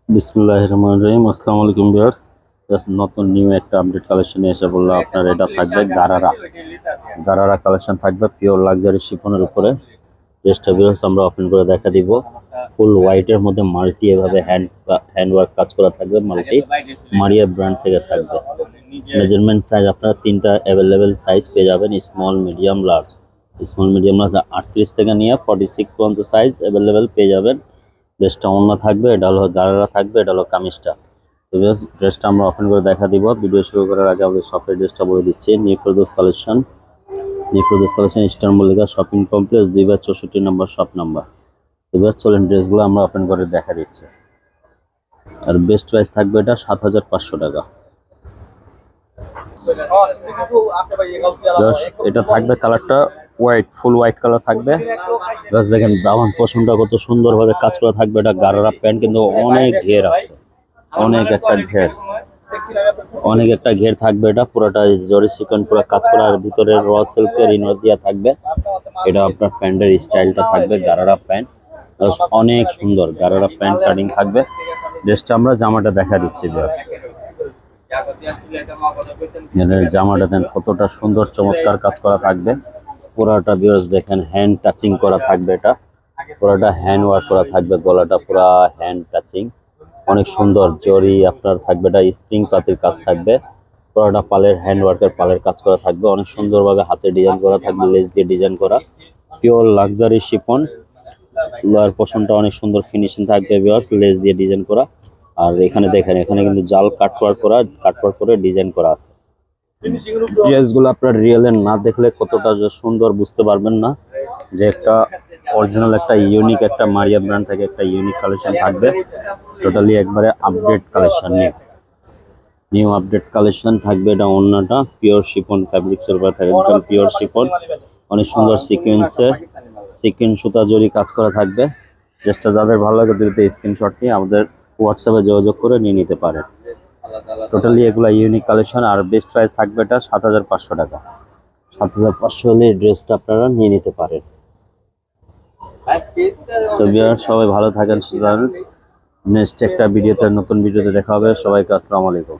বিসমিল্লাহির রহমানির রহিম। আসসালামু আলাইকুম ভিউয়ার্স। জাস্ট নতুন নিউ একটা আপডেট কালেকশন নিয়ে এসে বললো আপনার এটা থাকবে গারারা কালেকশন থাকবে পিওর লাক্সারি শিফনের উপরে। ড্রেসটা ভিউয়ার্স আমরা ওপেন করে দেখা দিব। ফুল হোয়াইটের মধ্যে মাল্টি এভাবে হ্যান্ড ওয়ার্ক কাজ করা থাকবে, মাল্টি মারিয়া ব্র্যান্ড থেকে থাকবে। মেজারমেন্ট সাইজ আপনারা তিনটা অ্যাভেলেবেল সাইজ পেয়ে যাবেন, small medium large. Small medium large 38 থেকে নিয়ে 46 পর্যন্ত সাইজ অ্যাভেলেবেল পেয়ে যাবেন। ড্রেসটা অন্য থাকবে, এটা হলো গারারা থাকবে, এটা হলো কামিজটা। তো ড্রেসটা আমরা ওপেন করে দেখা দিব। ভিডিও শুরু করার আগে আমাদের শপের ড্রেসটা বলে দিচ্ছি। New Pradosh collection eastern Mallika shopping complex 2/64 number shop number. এবার চলেন ড্রেসগুলো আমরা ওপেন করে দেখা দিচ্ছি। আর বেস্ট প্রাইস থাকবে এটা 7,500 টাকা। এটা থাকবে কালারটা হোয়াইট, ফুল হোয়াইট কালার থাকবে। জাস্ট দেখেন দামান পশমটা কত সুন্দরভাবে কাজ করা থাকবে। এটা গারারা প্যান্ট কিন্তু অনেক ঘের আছে, অনেক একটা ঘের অনেক একটা ঘের থাকবে। এটা পুরোটা জরি চিকন পুরো কাজ করা, আর ভিতরে র সিল্কের ইনার দিয়া থাকবে। এটা আপনার প্যান্টের স্টাইলটা থাকবে গারারা প্যান্ট, অনেক সুন্দর গারারা প্যান্ট কাটিং থাকবে। ড্রেসটা আমরা জামাটা দেখা দিচ্ছি জাস্ট। জামাটা দেন কতটা সুন্দর চমৎকার কাজ করা থাকবে। পুরাটা ভিউয়ার্স দেখেন হ্যান্ড টাচিং করা থাকবে। এটা পুরাটা হ্যান্ড ওয়ার্ক করা থাকবে, গলাটা পুরা হ্যান্ড টাচিং, অনেক সুন্দর জরি আপনার থাকবে। এটা স্প্রিং পাতির কাজ থাকবে। পুরাটা পালের হ্যান্ড ওয়ার্কের পালের কাজ করা থাকবে, অনেক সুন্দরভাবে হাতে ডিজাইন করা থাকবে, লেস দিয়ে ডিজাইন করা পিওর লাক্সারি শিফন। লোয়ার পোর্শনটা অনেক সুন্দর ফিনিশিং থাকবে ভিউয়ার্স, লেস দিয়ে ডিজাইন করা। আর এখানে দেখেন, এখানে কিন্তু জাল কাটওয়ার্ক করে ডিজাইন করা আছে। ড্রেসগুলো আপনার রিয়েলের না দেখলে কতটা যে সুন্দর বুঝতে পারবেন না, যে একটা অরিজিনাল একটা ইউনিক একটা মারিয়া ব্র্যান্ড থেকে একটা ইউনিক কালেকশন থাকবে। টোটালি একবারে update collection, new update collection থাকবে। এটা অন্যটা পিওর শিফন ফ্যাব্রিক্সের উপর থাকবে, একদম পিওর শিফন, অনেক সুন্দর সিকোয়েন্স সুতা জড়ি কাজ করা থাকবে। ড্রেসটা যাদের ভালো লাগে দ্রুত স্ক্রিনশট নিয়ে আমাদের হোয়াটসঅ্যাপে যোগাযোগ করে নিয়ে নিতে পারেন। টোটালি এগুলা ইউনিক কালেকশন। আর বেস্ট প্রাইস থাকবে এটা 7,500 টাকা। 7,500 হলে এই ড্রেসটা আপনারা নিয়ে নিতে পারেন। তো ভিউয়ার্স সবাই ভালো থাকেন, সুতরাং নেক্সট একটা ভিডিওতে নতুন ভিডিওতে দেখা হবে। সবাইকে আসসালামু আলাইকুম।